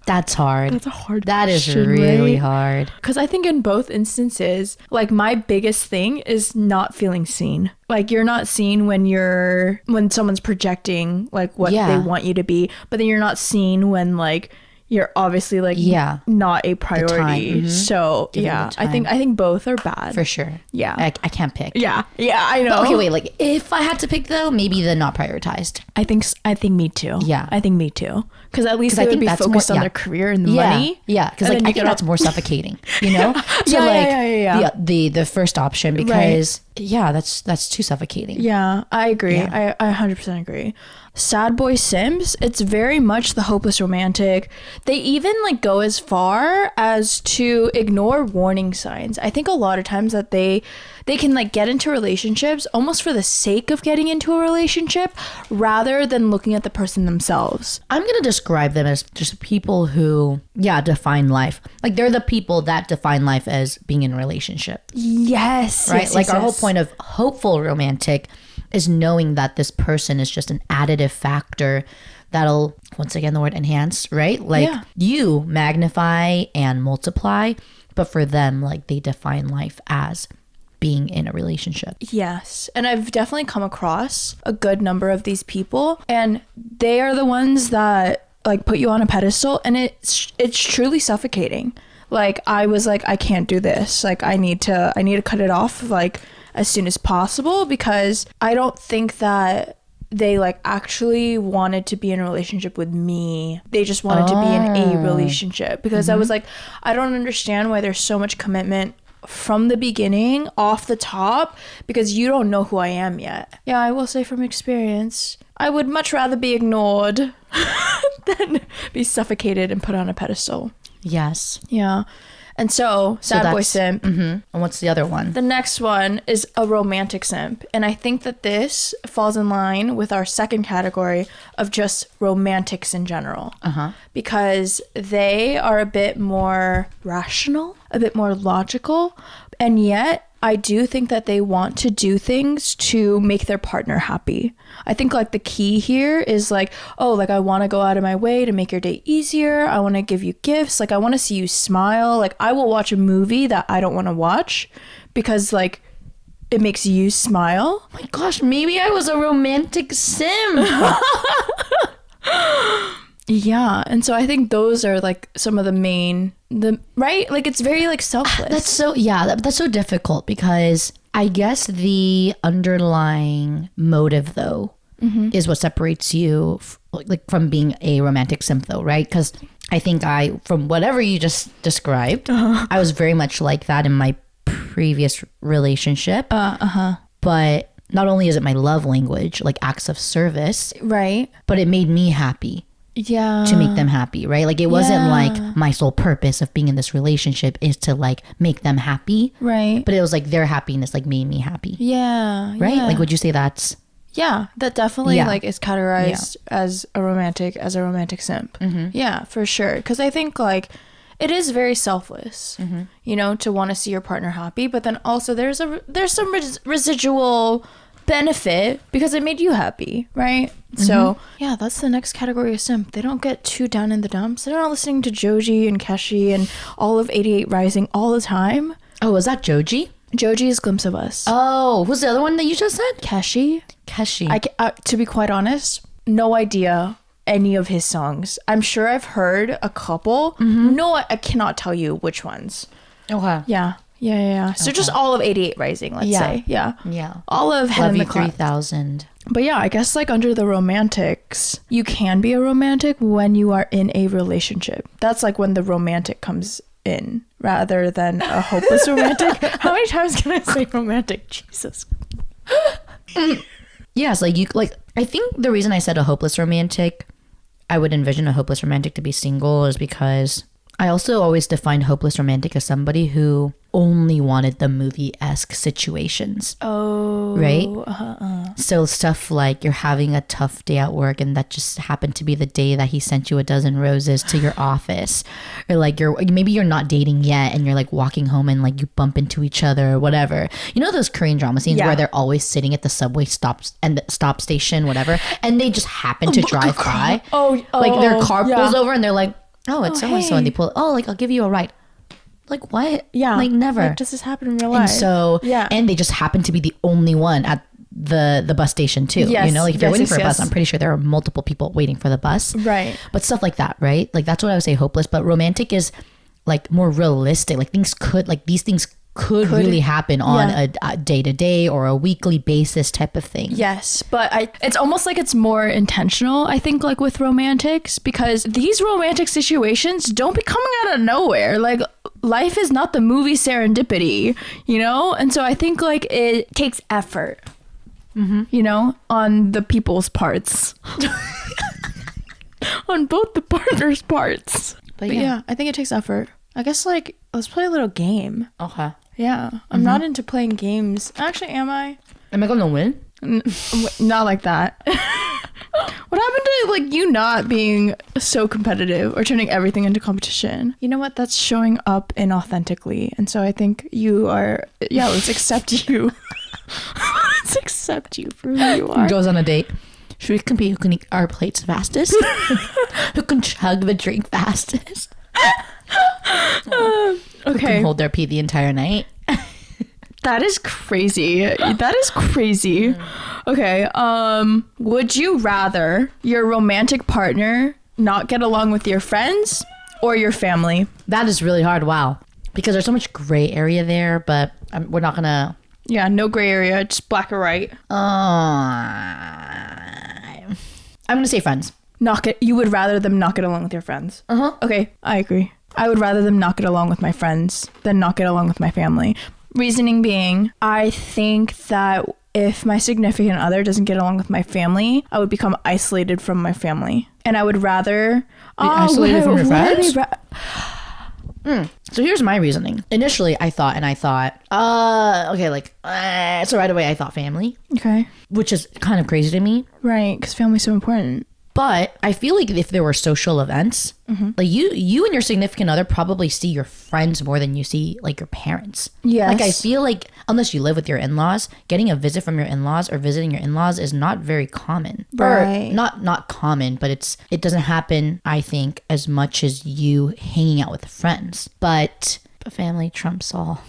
That's hard. That's a hard That question, is really hard. Because I think in both instances, like my biggest thing is not feeling seen. Like you're not seen when someone's projecting like what they want you to be, but then you're not seen when like you're obviously like not a priority. So I think both are bad for sure. Yeah, I can't pick. Yeah, I know. But okay, wait. Like, if I had to pick though, maybe the not prioritized. I think me too. Yeah, I think me too. Because at least they would be focused on their career and the money. Yeah, because like I think that's more suffocating. You know. The first option because that's too suffocating. Yeah, I agree. I 100% agree. Sad boy simps, it's very much the hopeless romantic. They even like go as far as to ignore warning signs. I think a lot of times that they can like get into relationships almost for the sake of getting into a relationship rather than looking at the person themselves. I'm going to describe them as just people who define life. Like they're the people that define life as being in a relationship. Yes. Right? Our whole point of hopeful romantic is knowing that this person is just an additive factor that'll, once again, the word enhance, right? Like you magnify and multiply, but for them, like they define life as being in a relationship. Yes. And I've definitely come across a good number of these people, and they are the ones that like put you on a pedestal, and it's truly suffocating. Like I was like, I can't do this. Like I need to cut it off like as soon as possible, because I don't think that they like actually wanted to be in a relationship with me. They just wanted to be in a relationship, because I was like, I don't understand why there's so much commitment from the beginning off the top, because you don't know who I am yet. Yeah, I will say from experience, I would much rather be ignored than be suffocated and put on a pedestal. Yes. Yeah. And so sad boy simp. And what's the other one? The next one is a romantic simp. And I think that this falls in line with our second category of just romantics in general. Because they are a bit more rational, a bit more logical, and yet I do think that they want to do things to make their partner happy. I think like the key here is like, oh, like I want to go out of my way to make your day easier. I want to give you gifts. Like I want to see you smile. Like I will watch a movie that I don't want to watch because like it makes you smile. Oh my gosh, maybe I was a romantic simp. Yeah, and so I think those are like some of the right? Like it's very like selfless. That's so difficult, because I guess the underlying motive though is what separates you like from being a romantic simp though, right? Because I think from whatever you just described, I was very much like that in my previous relationship. But not only is it my love language, like acts of service, right? But it made me happy. Yeah, to make them happy, right? Like it wasn't like my sole purpose of being in this relationship is to like make them happy, right? But it was like their happiness like made me happy. Right? Like would you say that's that definitely like is categorized as a romantic simp. Yeah, for sure, because I think like it is very selfless, you know, to want to see your partner happy, but then also there's some residual benefit because it made you happy, right? So yeah, that's the next category of simp. They don't get too down in the dumps. They're not listening to Joji and Keshi and all of 88 Rising all the time. Oh, was that Joji? Joji is Glimpse of Us. Oh, who's the other one that you just said? Keshi. To be quite honest, no idea any of his songs. I'm sure I've heard a couple. No, I cannot tell you which ones. Okay. Yeah. So just all of 88 Rising, let's say. Yeah. All of Head in the Clouds. 3000. But yeah, I guess like under the romantics, you can be a romantic when you are in a relationship. That's like when the romantic comes in rather than a hopeless romantic. How many times can I say romantic? Jesus. Yes, I think the reason I said a hopeless romantic, I would envision a hopeless romantic to be single, is because I also always defined hopeless romantic as somebody who only wanted the movie-esque situations. Oh. Right? So stuff like you're having a tough day at work and that just happened to be the day that he sent you a dozen roses to your office. Or like maybe you're not dating yet and you're like walking home and like you bump into each other or whatever. You know those Korean drama scenes where they're always sitting at the subway stops and the stop station, whatever, and they just happen to drive by. Like their car pulls over and they're like, oh, it's so-and-so, and they pull, like, I'll give you a ride. Like, what? Yeah. Like, never. Like, does this happen in real life? And so, and they just happen to be the only one at the bus station too. Yes, you know, like if you're waiting for a bus, yes. I'm pretty sure there are multiple people waiting for the bus. Right. But stuff like that, right? Like that's what I would say hopeless. But romantic is like more realistic. Like these things could really happen on a day-to-day or a weekly basis type of thing. Yes, but it's almost like it's more intentional, I think, like with romantics, because these romantic situations don't be coming out of nowhere. Like, life is not the movie Serendipity, you know? And so I think like it takes effort, you know, on the people's parts. On both the partners' parts. But yeah, I think it takes effort. I guess like, let's play a little game. Okay. Yeah, I'm not into playing games. Actually, am I? Am I gonna win? Not like that. What happened to like you not being so competitive or turning everything into competition? You know what? That's showing up inauthentically, and so I think you are. Yeah, let's accept you. Let's accept you for who you are. Goes on a date. Should we compete who can eat our plates fastest? Who can chug the drink fastest? Okay. Who can hold their pee the entire night? That is crazy. That is crazy. Okay. Would you rather your romantic partner not get along with your friends or your family? That is really hard. Wow. Because there's so much gray area there, but we're not gonna. Yeah, no gray area. Just black or white. I'm gonna say friends. You would rather them not get along with your friends. Okay, I agree. I would rather them not get along with my friends than not get along with my family. Reasoning being, I think that if my significant other doesn't get along with my family, I would become isolated from my family. And I would rather... Be isolated from your friends? So here's my reasoning. Initially, I thought, okay, like, so right away I thought family. Okay. Which is kind of crazy to me. Right, because family's so important. But I feel like if there were social events, like you and your significant other probably see your friends more than you see like your parents. Yes. Like I feel like unless you live with your in-laws, getting a visit from your in-laws or visiting your in-laws is not very common. Right. Or not common, but it doesn't happen, I think, as much as you hanging out with friends. But family trumps all.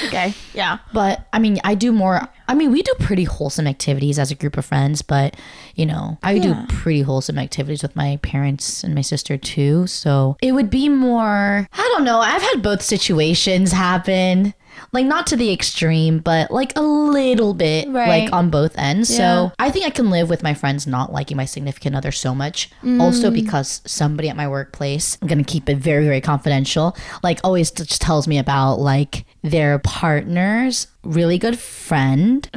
Okay. Yeah. But I mean, we do pretty wholesome activities as a group of friends, but you know, I do pretty wholesome activities with my parents and my sister too. So it would be more, I don't know. I've had both situations happen. Like not to the extreme, but like a little bit, like on both ends. Yeah. So I think I can live with my friends not liking my significant other so much. Also because somebody at my workplace, I'm going to keep it very, very confidential, like always just tells me about like their partner's really good friend,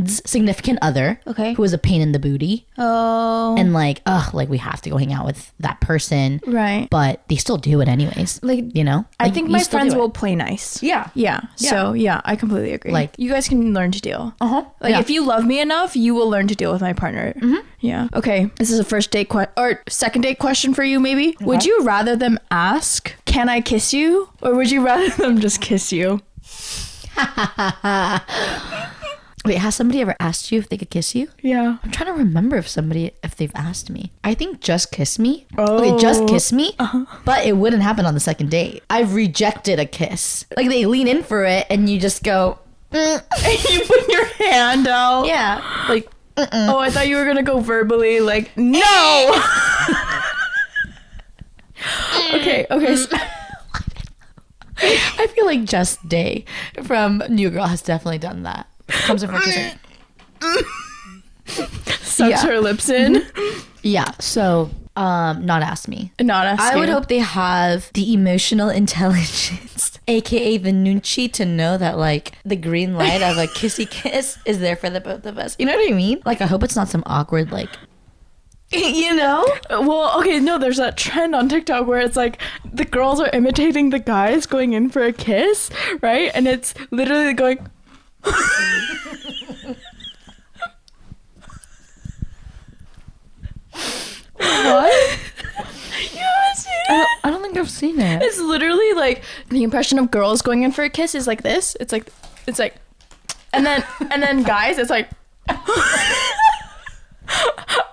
significant other, who is a pain in the booty. Oh. And like, we have to go hang out with that person. Right. But they still do it anyways. Like, you know? I Like, think my friends will play nice. Yeah. Yeah. So, yeah, I completely agree. Like, you guys can learn to deal. Like, if you love me enough, you will learn to deal with my partner. Yeah. Okay. This is a first date or second date question for you, maybe. Okay. Would you rather them ask, "Can I kiss you?" Or would you rather them just kiss you? Wait, has somebody ever asked you if they could kiss you? Yeah. I'm trying to remember if they've asked me. I think just kiss me. Okay, just kiss me. But it wouldn't happen on the second date. I've rejected a kiss. Like they lean in for it and you just go, and you put your hand out. Yeah. Like, oh, I thought you were going to go verbally like, no. Okay. So I feel like Just Day from New Girl has definitely done that. Comes in for kissing. Sucks her lips in. Yeah. So, not ask me. Not ask I would hope they have the emotional intelligence, aka the nunchi, to know that like the green light of a kissy kiss is there for the both of us. You know what I mean? Like I hope it's not some awkward like. You know? Well, okay, no, there's that trend on TikTok where it's like the girls are imitating the guys going in for a kiss, right? And it's literally going. What? You haven't seen it? I don't think I've seen it. It's literally like the impression of girls going in for a kiss is like this. It's like, and then guys, it's like.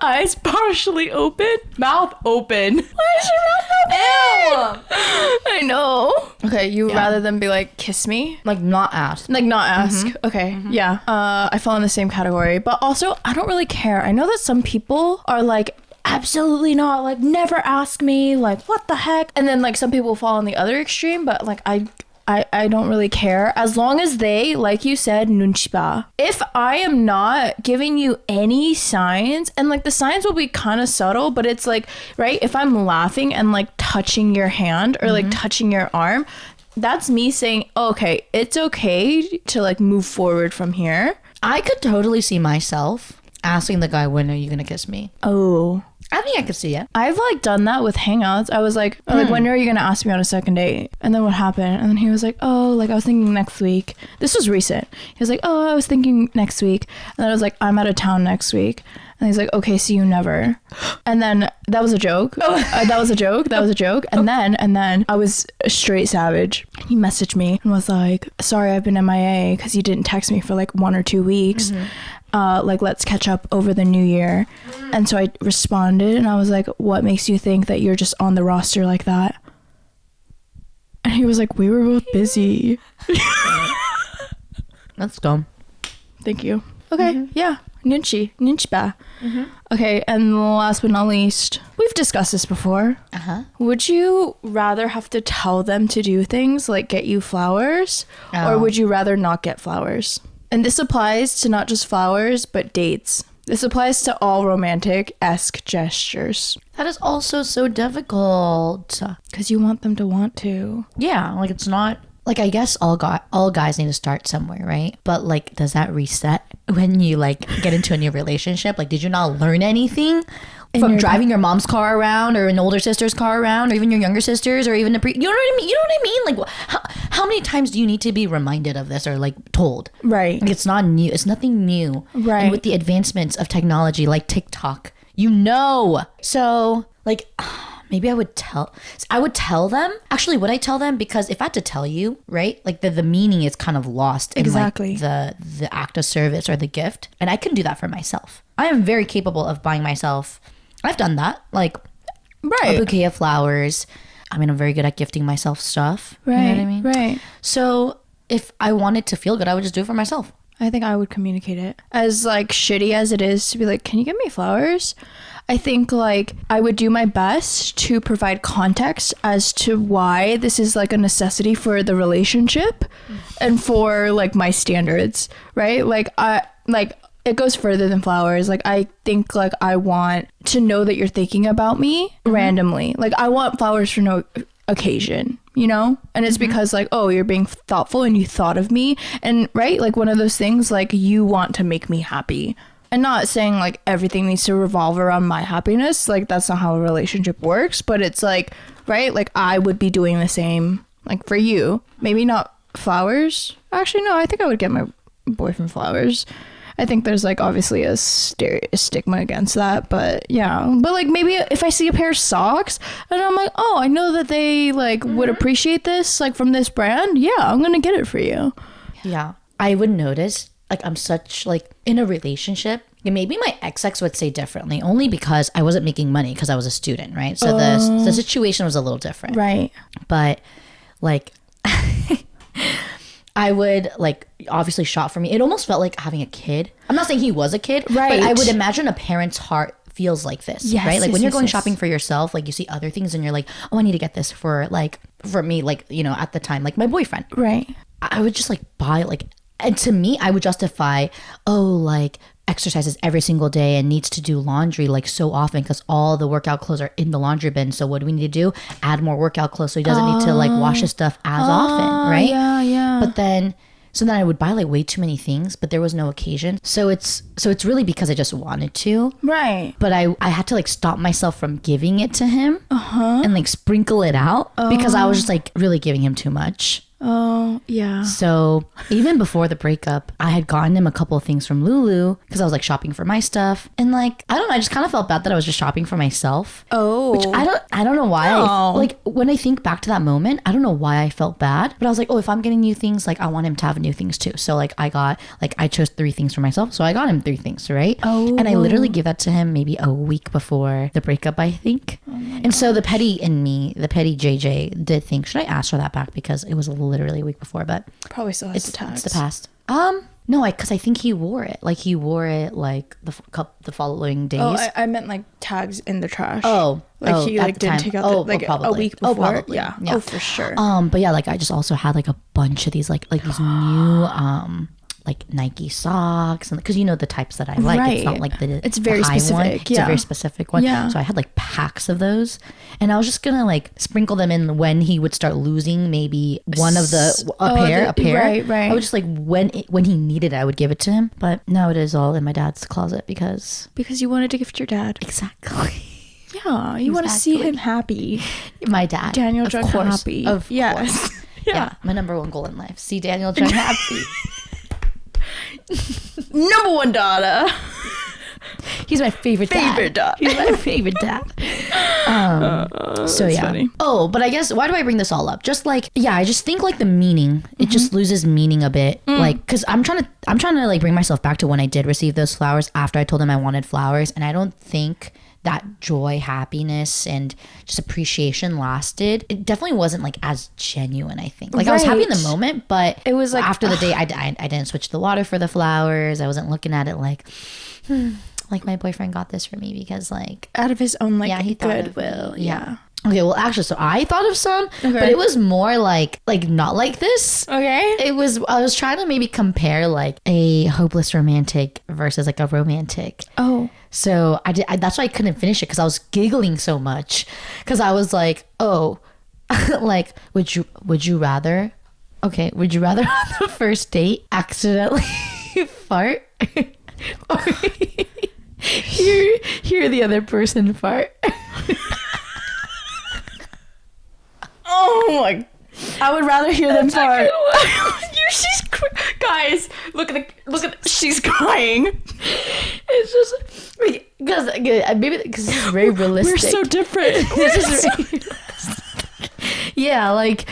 Eyes partially open, mouth open. Why is your mouth open? Ew. I know. Okay, you rather than be like, kiss me? Like not ask. Like not ask. Okay, yeah. I fall in the same category. But also, I don't really care. I know that some people are like, absolutely not. Like, never ask me. Like, what the heck? And then like some people fall on the other extreme. But like, I don't really care. As long as they, like you said, nunchiba. If I am not giving you any signs, and like the signs will be kind of subtle, but it's like, right? If I'm laughing and like touching your hand or like touching your arm, that's me saying, okay, it's okay to like move forward from here. I could totally see myself asking the guy, when are you going to kiss me? Oh. I think I could see it. I've like done that with hangouts. I was like, when are you gonna ask me on a second date? And then what happened? And then he was like, oh, like I was thinking next week. This was recent. He was like, oh, I was thinking next week. And then I was like, I'm out of town next week. And he's like, okay, see you never. And then that was a joke. That was a joke. And then I was a straight savage. He messaged me and was like, sorry, I've been MIA because you didn't text me for like 1 or 2 weeks. Like, let's catch up over the new year. And so I responded and I was like, what makes you think that you're just on the roster like that? And he was like, we were both busy. That's dumb. Thank you. Okay, yeah. Ninchiba. Okay, and last but not least, we've discussed this before. Would you rather have to tell them to do things like get you flowers, or would you rather not get flowers? And this applies to not just flowers, but dates. This applies to all romantic-esque gestures. That is also so difficult. Because you want them to want to. Yeah, like it's not... Like, I guess all guys need to start somewhere, right? But, like, does that reset when you, like, get into a new relationship? Like, did you not learn anything from driving your mom's car around or an older sister's car around or even your younger sister's or even you know what I mean? You know what I mean? Like, how many times do you need to be reminded of this or, like, told? Right. Like, it's not new. It's nothing new. Right. And with the advancements of technology like TikTok, you know. So, like... Maybe I would tell them. Actually, would I tell them? Because if I had to tell you, right? Like the meaning is kind of lost in like the act of service or the gift. And I can do that for myself. I am very capable of buying myself. I've done that. Like a bouquet of flowers. I mean, I'm very good at gifting myself stuff. Right. You know what I mean? Right. So if I wanted to feel good, I would just do it for myself. I think I would communicate it. As like shitty as it is to be like, can you get me flowers? I think like I would do my best to provide context as to why this is like a necessity for the relationship and for like my standards, right? Like it goes further than flowers. Like I think like I want to know that you're thinking about me randomly. Like I want flowers for no occasion, you know? And it's because like, oh, you're being thoughtful and you thought of me. And right, like one of those things like you want to make me happy. And not saying like everything needs to revolve around my happiness. Like that's not how a relationship works. But it's like, right, like I would be doing the same like for you. Maybe not flowers. Actually, no, I think I would get my boyfriend flowers. I think there's like obviously a stigma against that, but yeah. But like maybe if I see a pair of socks and I'm like, oh, I know that they like would appreciate this like from this brand. Yeah, I'm gonna get it for you. Yeah, I would notice like I'm such like in a relationship. And maybe my ex would say differently, only because I wasn't making money because I was a student, right? So the situation was a little different, right? But like. I would like obviously shop for me. It almost felt like having a kid. I'm not saying he was a kid, right? But I would imagine a parent's heart feels like this, yes, right? Like yes, when you're yes, going yes. shopping for yourself, like you see other things and you're like, oh, I need to get this for me, like, you know, at the time, like my boyfriend, right? I would just like buy like, and to me, I would justify, oh, like exercises every single day and needs to do laundry like so often because all the workout clothes are in the laundry bin. So what do we need to do? Add more workout clothes so he doesn't need to like wash his stuff as often, right? Yeah. But then I would buy like way too many things, but there was no occasion. So it's really because I just wanted to. Right. But I had to like stop myself from giving it to him and like sprinkle it out because I was just like really giving him too much. Oh, yeah. So even before the breakup, I had gotten him a couple of things from Lulu because I was like shopping for my stuff. And like, I don't know, I just kind of felt bad that I was just shopping for myself. Oh. Which I don't know why. Oh. Like when I think back to that moment, I don't know why I felt bad. But I was like, oh, if I'm getting new things, like I want him to have new things too. So like I chose 3 things for myself. So I got him 3 things, right? Oh. And I literally gave that to him maybe a week before the breakup, I think. And so the petty in me, the petty JJ did think, should I ask for that back? Because it was literally a week before, but probably still has the tags. It's the past. No, because I think he wore it. Like he wore it like the following days. Oh, I meant like tags in the trash. Oh, like he like didn't take out a week before. Probably. Yeah. Oh, for sure. But yeah, like I just also had like a bunch of these like these new like Nike socks, and because you know the types that I like, right. It's not like it's very the high specific. One. It's a very specific one. Yeah. So I had like packs of those, and I was just gonna like sprinkle them in when he would start losing maybe one of a pair. Right. I would just like when he needed it, I would give it to him. But now it is all in my dad's closet because you wanted to gift your dad. Exactly. Yeah, you want to see him happy. My dad, Daniel Jung happy. Of course. Yeah, my number 1 goal in life: see Daniel Jung happy. Number 1 daughter. He's my favorite dad. He's my favorite dad. So yeah. Funny. Oh, but I guess why do I bring this all up? Just like, yeah, I just think like the meaning, it just loses meaning a bit. Like, because I'm trying to like bring myself back to when I did receive those flowers after I told him I wanted flowers, and I don't think that joy, happiness, and just appreciation lasted. It definitely wasn't like as genuine, I think. Like I was happy in the moment, but it was like after the day, I didn't switch the water for the flowers. I wasn't looking at it like, like my boyfriend got this for me because like out of his own like he goodwill. Yeah. Okay, well actually, so I thought of some, but it was more like not like this. Okay. I was trying to maybe compare like a hopeless romantic versus like a romantic. Oh. So that's why I couldn't finish it because I was giggling so much because I was like, oh, like would you rather on the first date accidentally fart or hear the other person fart? Oh my! I would rather hear them fart. Guys, look at she's crying. It's just because maybe because this is very realistic. We're so different. Yeah, like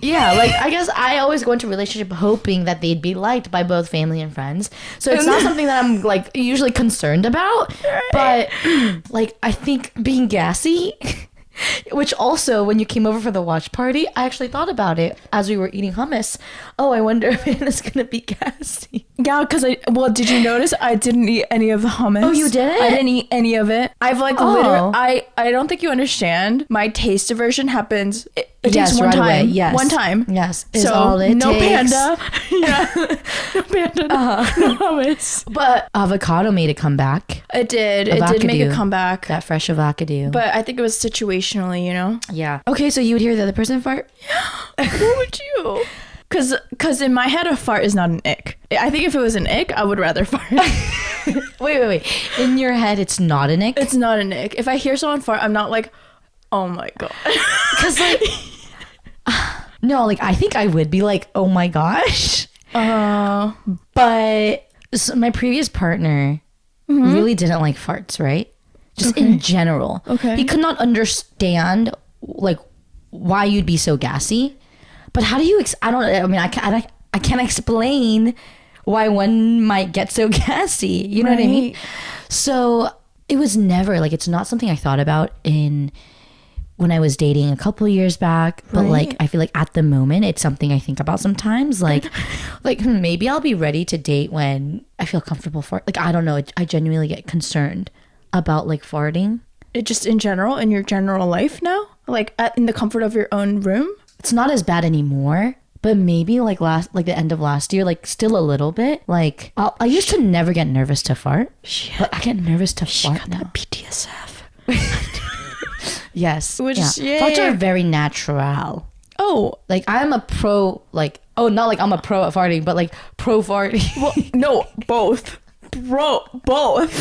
yeah, like I guess I always go into a relationship hoping that they'd be liked by both family and friends. So it's not something that I'm like usually concerned about. But like I think being gassy. Which also, when you came over for the watch party, I actually thought about it as we were eating hummus. Oh, I wonder if Hannah's gonna be gassy. Yeah, because did you notice I didn't eat any of the hummus? Oh, you didn't? I didn't eat any of it. I've like literally, I don't think you understand. My taste aversion happens. It takes one time. Yes. One time. Yes. So all it no takes. panda. Yeah. No panda. No hummus. But avocado made a comeback. It did. It did make a comeback. That fresh avocado. But I think it was situationally, you know? Yeah. Okay, so you would hear the other person fart? Yeah. What would you? Because in my head, a fart is not an ick. I think if it was an ick, I would rather fart. Wait. In your head, it's not an ick? It's not an ick. If I hear someone fart, I'm not like, oh my God. Because like... No, like I think I would be like, oh my gosh. But so my previous partner really didn't like farts, right? Just in general. Okay. He could not understand like why you'd be so gassy. But how do you? I can't explain why one might get so gassy. You know what I mean? So it was never like it's not something I thought about when I was dating a couple years back, but like I feel like at the moment it's something I think about sometimes. Like maybe I'll be ready to date when I feel comfortable for it. Like I don't know, I genuinely get concerned about like farting. It just in general in your general life now, like in the comfort of your own room. It's not as bad anymore, but maybe like the end of last year, like still a little bit. Like I used to never get nervous to fart, but I get nervous to fart now. PTSF. Yes. Yeah. Farts are very natural. Oh. Like I'm a pro, like, oh, not like I'm a pro at farting, but like pro farting. Well, no, both. Both.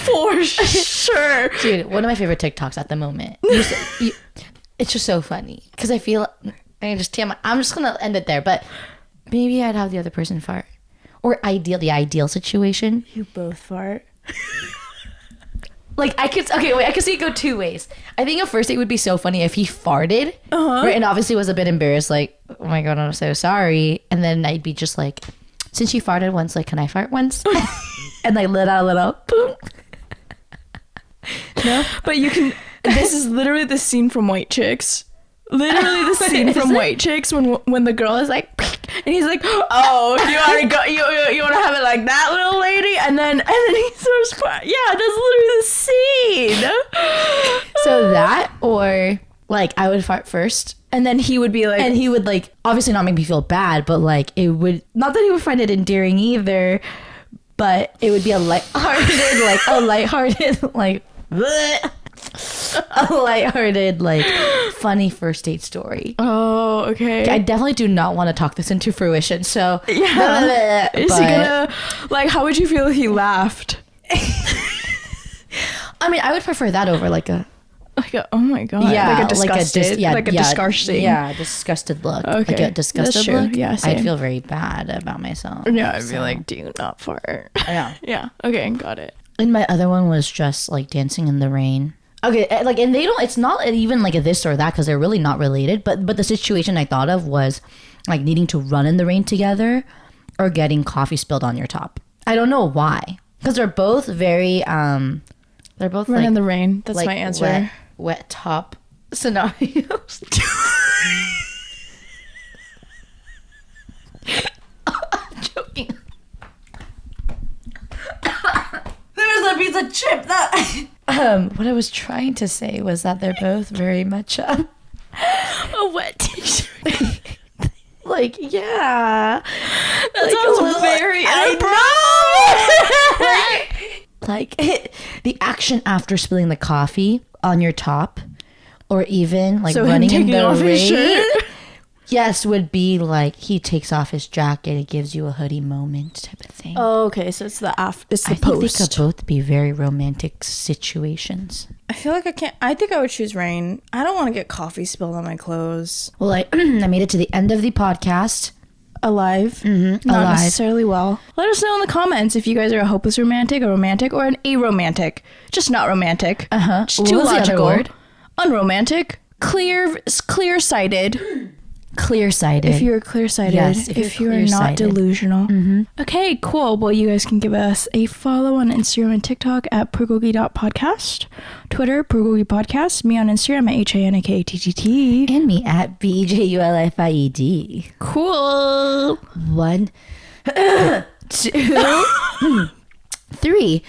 For sure. Dude, one of my favorite TikToks at the moment. It's just so funny. Because I feel I'm just gonna end it there. But maybe I'd have the other person fart, or the ideal situation. You both fart. Like I could see it go two ways. I think a first date would be so funny if he farted, right, and obviously was a bit embarrassed, like, oh my god, I'm so sorry. And then I'd be just like, since you farted once, like, can I fart once? And like let out a little boom. No, but you can. This is literally the scene from White Chicks. Literally the scene from White Chicks when the girl is like, and he's like, oh, you want to go, you want to have it like that, little lady, and then he starts, yeah, that's literally the scene. So that, or like I would fart first, and then he would be like, and he would like obviously not make me feel bad, but like it would not that he would find it endearing either, but it would be a lighthearted like a lighthearted, like, funny first date story. Oh, okay. I definitely do not want to talk this into fruition. So, yeah. Is he gonna, like, how would you feel if he laughed? I mean, I would prefer that over like a oh my god, yeah, like a disgusted, disgusting, disgusted look. Okay, like a disgusted look. Yeah, same. I'd feel very bad about myself. Yeah, I'd be like, do not fart. Yeah. Yeah. Okay, got it. And my other one was just like dancing in the rain. Okay, like, and it's not even like a this or that because they're really not related. But the situation I thought of was like needing to run in the rain together or getting coffee spilled on your top. I don't know why, because they're both very they're both run like, in the rain. That's like my answer. Wet top scenarios. I'm joking. There's a piece of chip that. What I was trying to say was that they're both very much a wet t-shirt. Like, yeah, that like sounds very inappropriate. Like the action after spilling the coffee on your top, or even like running in the rain. Yes, would be like he takes off his jacket, it gives you a hoodie moment type of thing. Oh, okay, so it's the it's the I post. think they could both be very romantic situations. I feel like I think I would choose rain. I don't want to get coffee spilled on my clothes. Well, I made it to the end of the podcast. Alive. Mm-hmm, not alive. Necessarily well. Let us know in the comments if you guys are a hopeless romantic, a romantic, or an aromantic. Just not romantic. Just too logical. Word? Unromantic. Clear-sighted. Clear-sighted. If you're clear-sighted. Yes, if you're not delusional. Mm-hmm. Okay, cool. Well, you guys can give us a follow on Instagram and TikTok at bulgogi.podcast. Twitter, Bulgogi Podcast. Me on Instagram at HANAKTTT. And me at BJULFIED. Cool. 1, 2, 3.